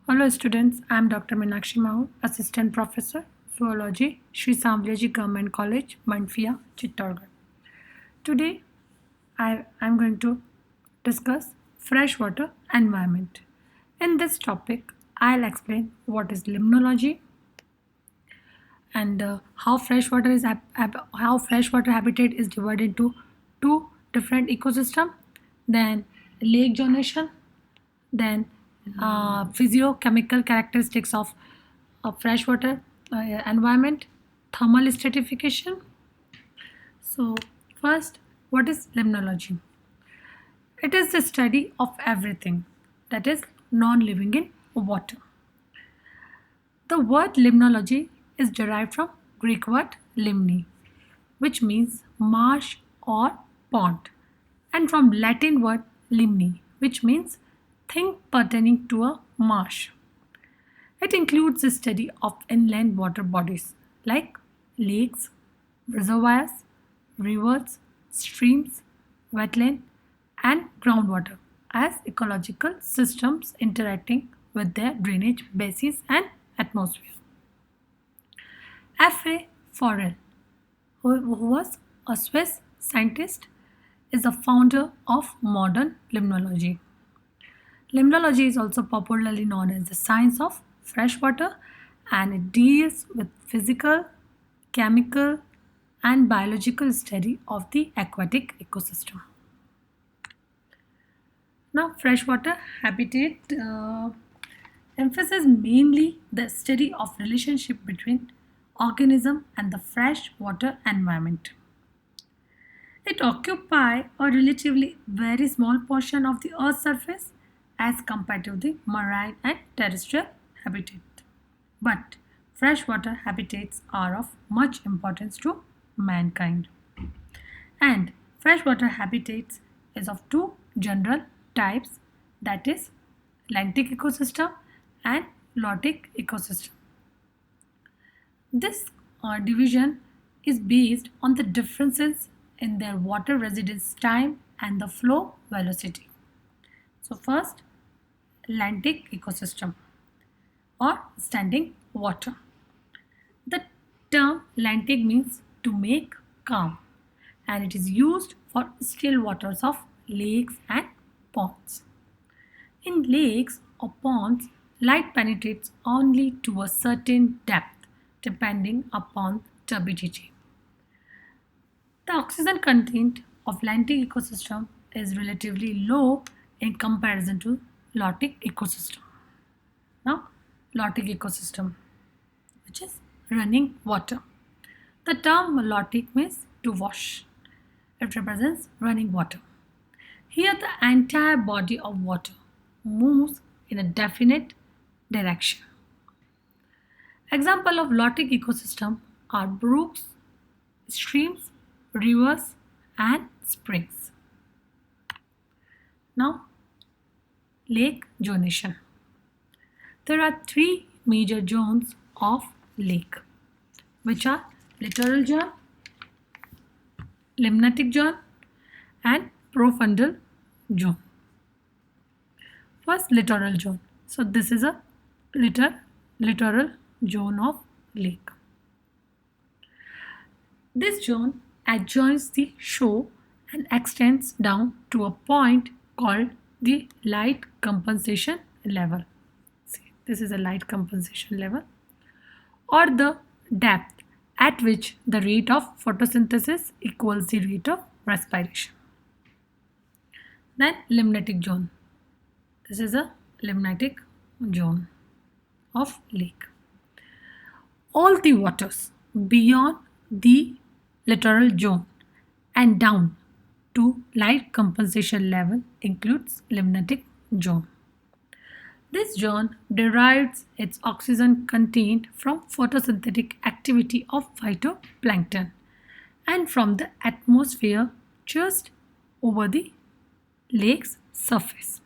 Hello students, I am Dr. Meenakshi Mahu, Assistant Professor, Zoology, Sri Samlaji Government College, Manfia, Chittorgarh. Today I am going to discuss freshwater environment. In this topic, I'll explain what is limnology and how freshwater habitat is divided into two different ecosystem, then lake zonation, then physiochemical characteristics of freshwater environment, thermal stratification. So, first, what is limnology? It is the study of everything that is non living in water. The word limnology is derived from Greek word limni, which means marsh or pond, and from Latin word limni, which means thing pertaining to a marsh. It includes the study of inland water bodies like lakes, reservoirs, rivers, streams, wetland, and groundwater as ecological systems interacting with their drainage basins and atmosphere. F.A. Forel, who was a Swiss scientist, is the founder of modern limnology. Limnology is also popularly known as the science of freshwater, and it deals with physical, chemical, and biological study of the aquatic ecosystem. Now, freshwater habitat emphasizes mainly the study of relationship between organism and the freshwater environment. It occupies a relatively very small portion of the Earth's surface as compared to the marine and terrestrial habitat. But freshwater habitats are of much importance to mankind. And freshwater habitats is of two general types, that is lentic ecosystem and lotic ecosystem. This division is based on the differences in their water residence time and the flow velocity. So first, lentic ecosystem or standing water. The term lentic means to make calm, and it is used for still waters of lakes and ponds. In lakes or ponds, light penetrates only to a certain depth depending upon turbidity. The oxygen content of lentic ecosystem is relatively low in comparison to lotic ecosystem. Now, lotic ecosystem, which is running water. The term lotic means to wash. It represents running water. Here, the entire body of water moves in a definite direction. Example of lotic ecosystem are brooks, streams, rivers, and springs. Now, lake zonation. There are three major zones of lake, which are littoral zone, limnatic zone, and profundal zone. First, littoral zone. So this is a littoral zone of lake. This zone adjoins the shore and extends down to a point called the light compensation level. See, this is a light compensation level, or the depth at which the rate of photosynthesis equals the rate of respiration. Then limnatic zone. This is a limnatic zone of lake. All the waters beyond the littoral zone and down to light compensation level includes limnatic zone. This zone derives its oxygen content from photosynthetic activity of phytoplankton and from the atmosphere just over the lake's surface.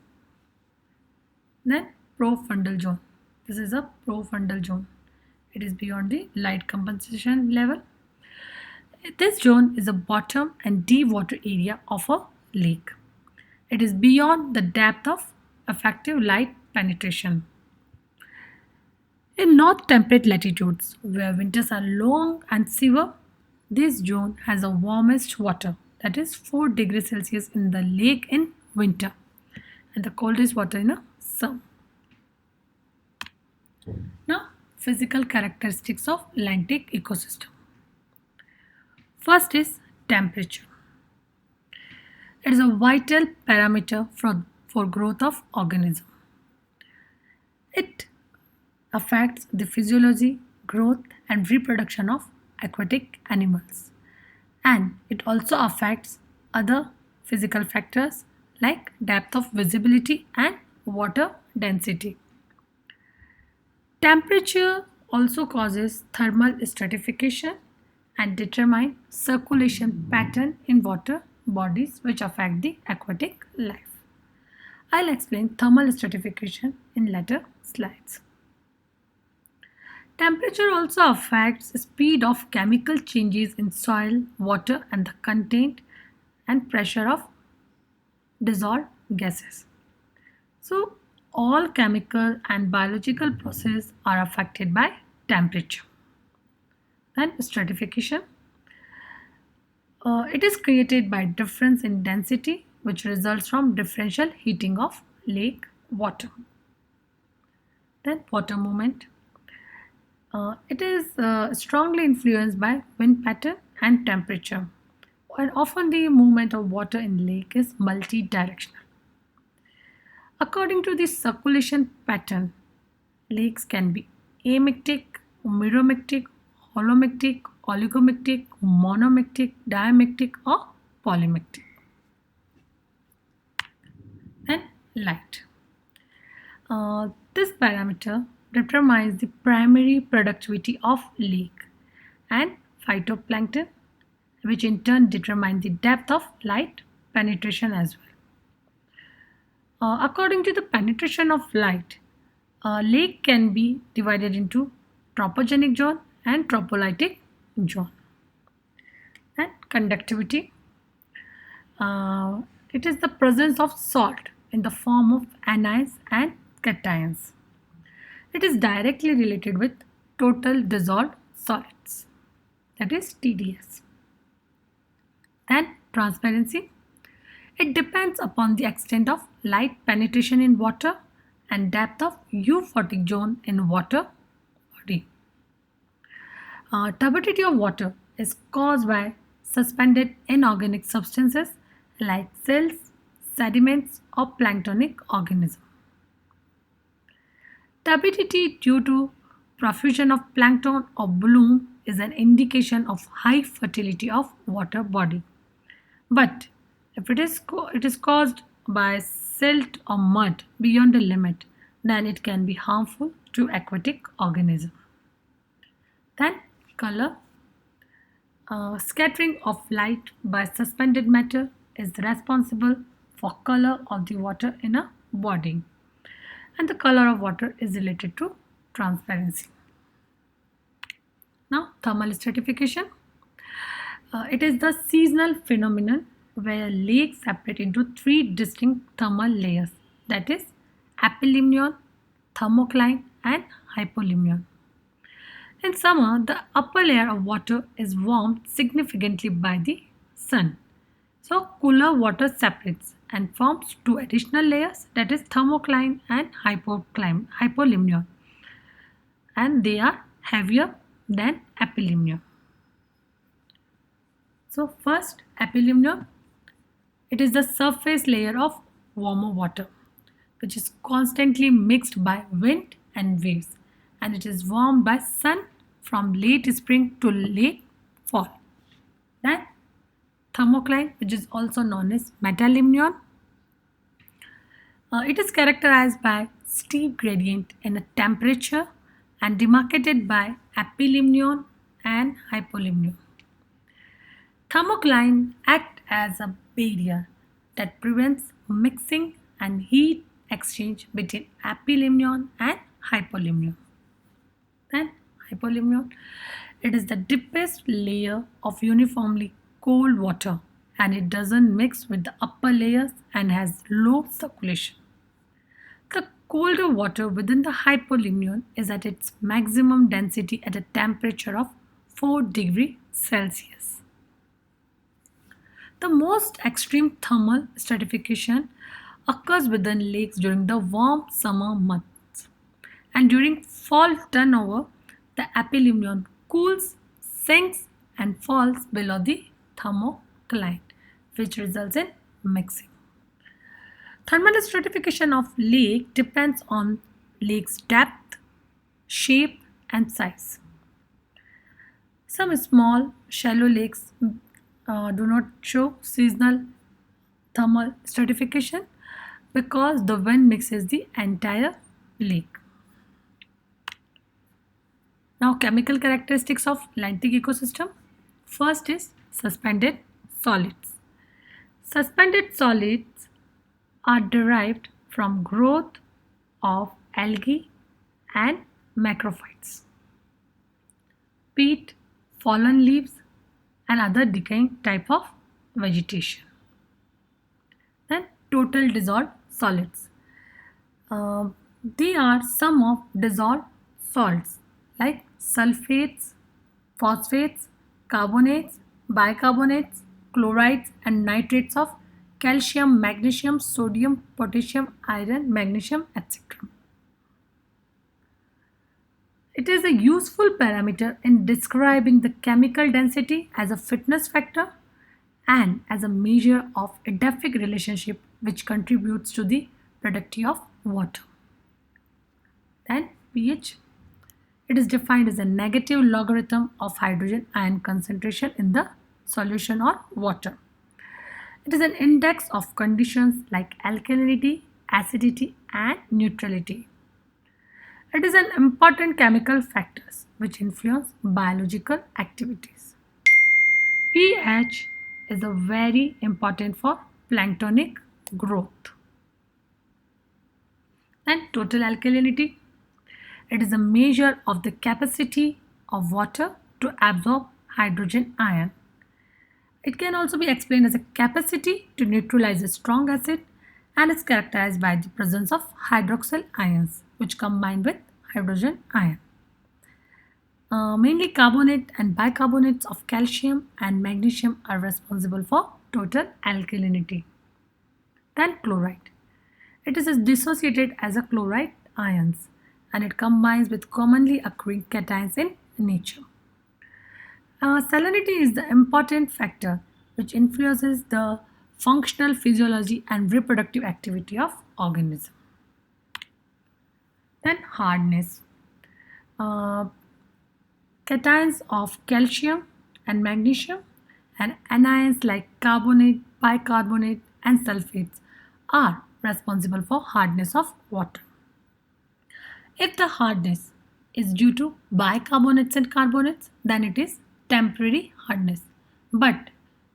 Then profundal zone. This is a profundal zone. It is beyond the light compensation level. This zone is the bottom and deep water area of a lake. It is beyond the depth of effective light penetration. In north temperate latitudes, where winters are long and severe, this zone has the warmest water, that is 4 degrees Celsius in the lake in winter, and the coldest water in the summer. Now, physical characteristics of Atlantic ecosystem. First is temperature. It is a vital parameter for growth of organism. It affects the physiology, growth and reproduction of aquatic animals. And it also affects other physical factors like depth of visibility and water density. Temperature also causes thermal stratification and determine circulation pattern in water bodies which affect the aquatic life. I'll explain thermal stratification in later slides. Temperature also affects the speed of chemical changes in soil, water and the content and pressure of dissolved gases. So all chemical and biological processes are affected by temperature. Then stratification. It is created by difference in density which results from differential heating of lake water. Then water movement. It is strongly influenced by wind pattern and temperature. And often the movement of water in lake is multi-directional. According to the circulation pattern, lakes can be amictic, meromictic, holomictic, oligomictic, monomictic, diamictic or polymictic. And light. This parameter determines the primary productivity of lake and phytoplankton, which in turn determine the depth of light penetration as well. According to the penetration of light, a lake can be divided into tropogenic zone and tropolytic zone. And conductivity, it is the presence of salt in the form of anions and cations. It is directly related with total dissolved solids, that is TDS. And transparency, it depends upon the extent of light penetration in water and depth of euphotic zone in water body. Turbidity of water is caused by suspended inorganic substances like cells, sediments or planktonic organisms. Turbidity due to profusion of plankton or bloom is an indication of high fertility of water body. But if it is caused by silt or mud beyond the limit, then it can be harmful to aquatic organism. Then color. Scattering of light by suspended matter is responsible for color of the water in a body, and the color of water is related to transparency. Now thermal stratification. It is the seasonal phenomenon where lakes separate into 3 distinct thermal layers, that is apolimnion, thermocline and hypolimnion. In summer, the upper layer of water is warmed significantly by the sun. So cooler water separates and forms 2 additional layers, that is thermocline and hypolimnion, and they are heavier than apolimnion. So first apolimnion, it is the surface layer of warmer water which is constantly mixed by wind and waves, and it is warmed by sun from late spring to late fall. Then thermocline, which is also known as metalimnion. It is characterized by steep gradient in a temperature and demarcated by apolimnion and hypolimnion. Thermocline act as a barrier that prevents mixing and heat exchange between apolimnion and hypolimnion. Then hypolimnion, it is the deepest layer of uniformly cold water, and it doesn't mix with the upper layers and has low circulation. The Colder water within the hypolimnion is at its maximum density at a temperature of 4 degrees Celsius. The most extreme thermal stratification occurs within lakes during the warm summer months, and during fall turnover, the apolimnion cools, sinks, and falls below the thermocline, which results in mixing. Thermal stratification of lake depends on lake's depth, shape, and size. Some small, shallow lakes do not show seasonal thermal stratification because the wind mixes the entire lake. Now, chemical characteristics of Atlantic ecosystem. First is suspended solids. Suspended solids are derived from growth of algae and macrophytes, peat, fallen leaves, and other decaying type of vegetation. Then total dissolved solids. They are some of dissolved salts like sulfates, phosphates, carbonates, bicarbonates, chlorides, and nitrates of calcium, magnesium, sodium, potassium, iron, magnesium, etc. It is a useful parameter in describing the chemical density as a fitness factor and as a measure of edaphic relationship which contributes to the productivity of water. Then pH. It is defined as a negative logarithm of hydrogen ion concentration in the solution or water. It is an index of conditions like alkalinity, acidity, and neutrality. It is an important chemical factor which influence biological activities. pH is a very important for planktonic growth. And total alkalinity. It is a measure of the capacity of water to absorb hydrogen ion. It can also be explained as a capacity to neutralize a strong acid and is characterized by the presence of hydroxyl ions which combine with hydrogen ion. Mainly carbonate and bicarbonates of calcium and magnesium are responsible for total alkalinity. Then chloride. It is dissociated as a chloride ions and it combines with commonly occurring cations in nature. Salinity is the important factor which influences the functional physiology and reproductive activity of organism. Then hardness. Cations of calcium and magnesium and anions like carbonate, bicarbonate, and sulfates are responsible for hardness of water. If the hardness is due to bicarbonates and carbonates, then it is temporary hardness. But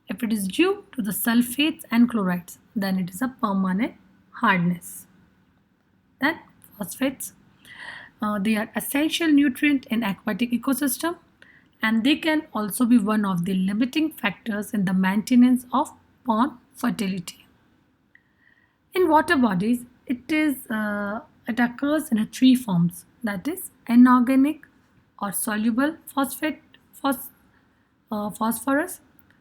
if it is due to the sulfates and chlorides, then it is a permanent hardness. Then phosphates. They are essential nutrient in aquatic ecosystem and they can also be one of the limiting factors in the maintenance of pond fertility. In water bodies, it occurs in three forms, that is inorganic or soluble phosphorus,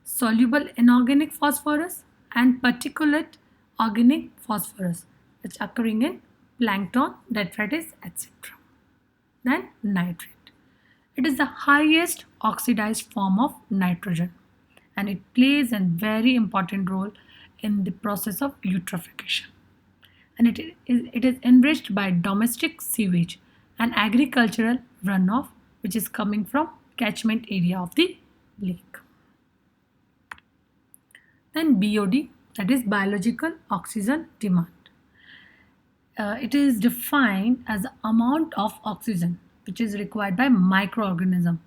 soluble inorganic phosphorus, and particulate organic phosphorus, which occurring in plankton, detritus, etc. Then nitrate. It is the highest oxidized form of nitrogen and it plays a very important role in the process of eutrophication. And it is enriched by domestic sewage and agricultural runoff which is coming from catchment area of the lake. Then BOD, that is biological oxygen demand. It is defined as the amount of oxygen which is required by microorganism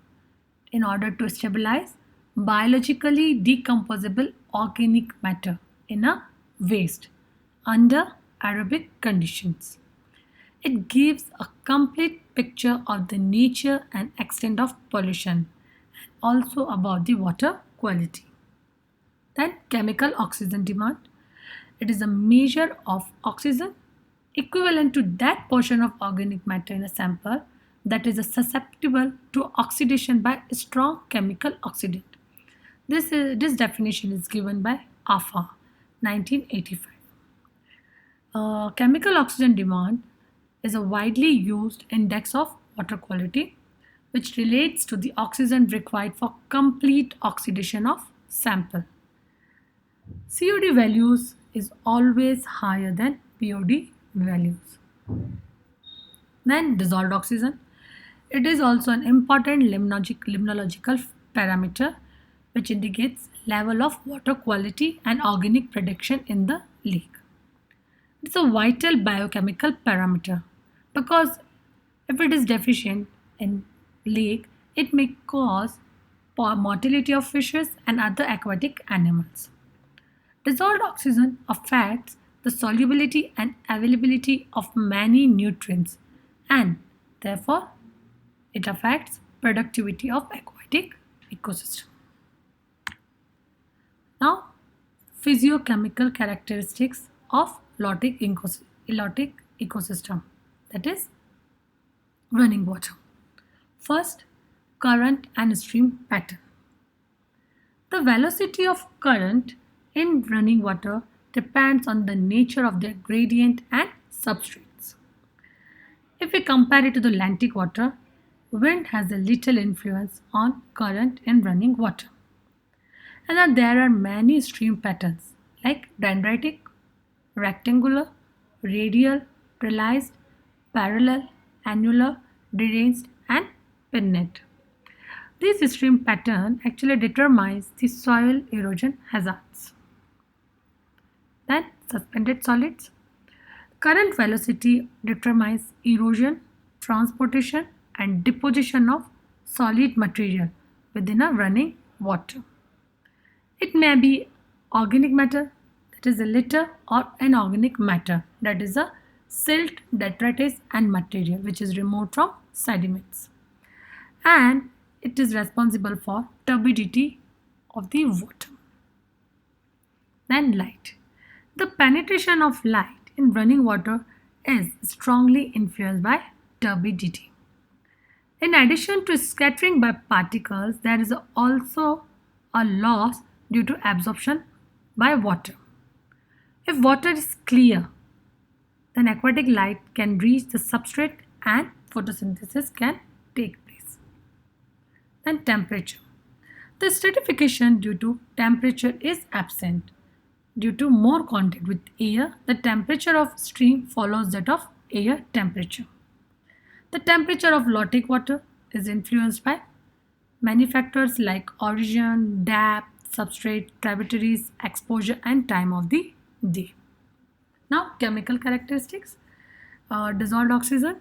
in order to stabilize biologically decomposable organic matter in a waste under aerobic conditions. It gives a complete picture of the nature and extent of pollution and also about the water quality. Then chemical oxygen demand. It is a measure of oxygen equivalent to that portion of organic matter in a sample that is susceptible to oxidation by a strong chemical oxidant. This definition is given by AFA 1985. Chemical oxygen demand is a widely used index of water quality which relates to the oxygen required for complete oxidation of sample. COD values is always higher than POD values. Then dissolved oxygen. It is also an important limnological parameter which indicates level of water quality and organic production in the lake. It's a vital biochemical parameter because if it is deficient in lake, it may cause mortality of fishes and other aquatic animals. Dissolved oxygen affects the solubility and availability of many nutrients and therefore it affects productivity of aquatic ecosystem. Now, physiochemical characteristics of lotic ecosystem, that is running water. First, current and stream pattern. The velocity of current in running water depends on the nature of their gradient and substrates. If we compare it to the Atlantic water, wind has a little influence on current in running water. And then there are many stream patterns like dendritic, rectangular, radial, trellised, parallel, annular, deranged, and pinnate. This stream pattern actually determines the soil erosion hazards. Then suspended solids. Current velocity determines erosion, transportation, and deposition of solid material within a running water. It may be organic matter, that is a litter, or inorganic matter, that is a silt, detritus, and material which is removed from sediments. And it is responsible for turbidity of the water. Then light. The penetration of light in running water is strongly influenced by turbidity. In addition to scattering by particles, there is also a loss due to absorption by water. If water is clear, then aquatic light can reach the substrate and photosynthesis can take place. Then temperature. The stratification due to temperature is absent. Due to more contact with air, the temperature of stream follows that of air temperature. The temperature of lotic water is influenced by many factors like origin, depth, substrate, tributaries, exposure, and time of the day. Now, chemical characteristics. Dissolved oxygen.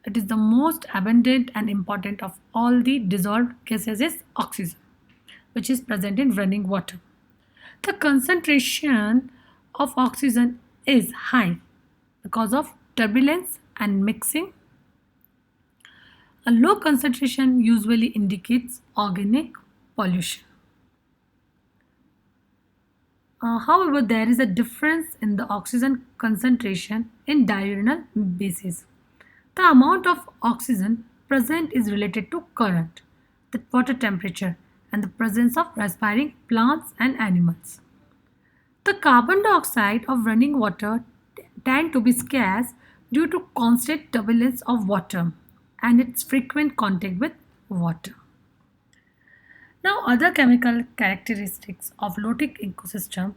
It is the most abundant and important of all the dissolved gases is oxygen, which is present in running water. The concentration of oxygen is high because of turbulence and mixing. A low concentration usually indicates organic pollution. However, there is a difference in the oxygen concentration in diurnal bases. The amount of oxygen present is related to current, the water temperature, and the presence of respiring plants and animals. The carbon dioxide of running water tend to be scarce due to constant turbulence of water and its frequent contact with water. Now, other chemical characteristics of lotic ecosystem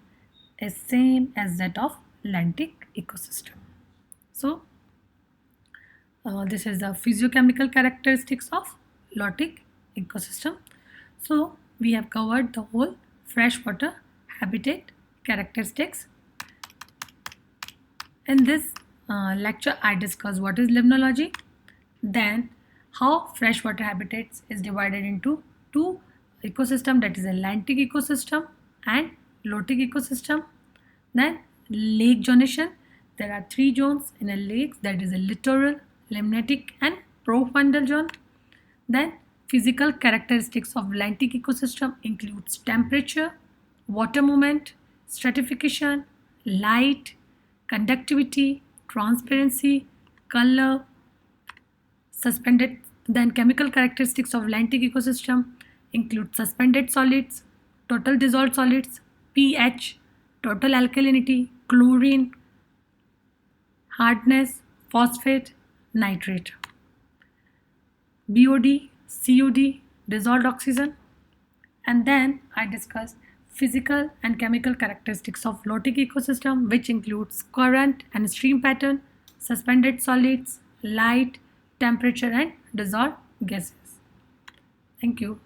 is same as that of Atlantic ecosystem. So, this is the physiochemical characteristics of lotic ecosystem. So, we have covered the whole freshwater habitat characteristics. In this lecture, I discussed what is limnology, then how freshwater habitats is divided into two ecosystem, that is Atlantic ecosystem and lotic ecosystem. Then lake zonation. There are three zones in a lake, that is a littoral, limnatic, and profundal zone. Then physical characteristics of Atlantic ecosystem includes temperature, water movement, stratification, light, conductivity, transparency, color, suspended. Then chemical characteristics of lentic ecosystem include suspended solids, total dissolved solids, pH, total alkalinity, chlorine, hardness, phosphate, nitrate, BOD, COD, dissolved oxygen. And then I discussed physical and chemical characteristics of lotic ecosystem, which includes current and stream pattern, suspended solids, light, temperature, and dissolved gases. Thank you.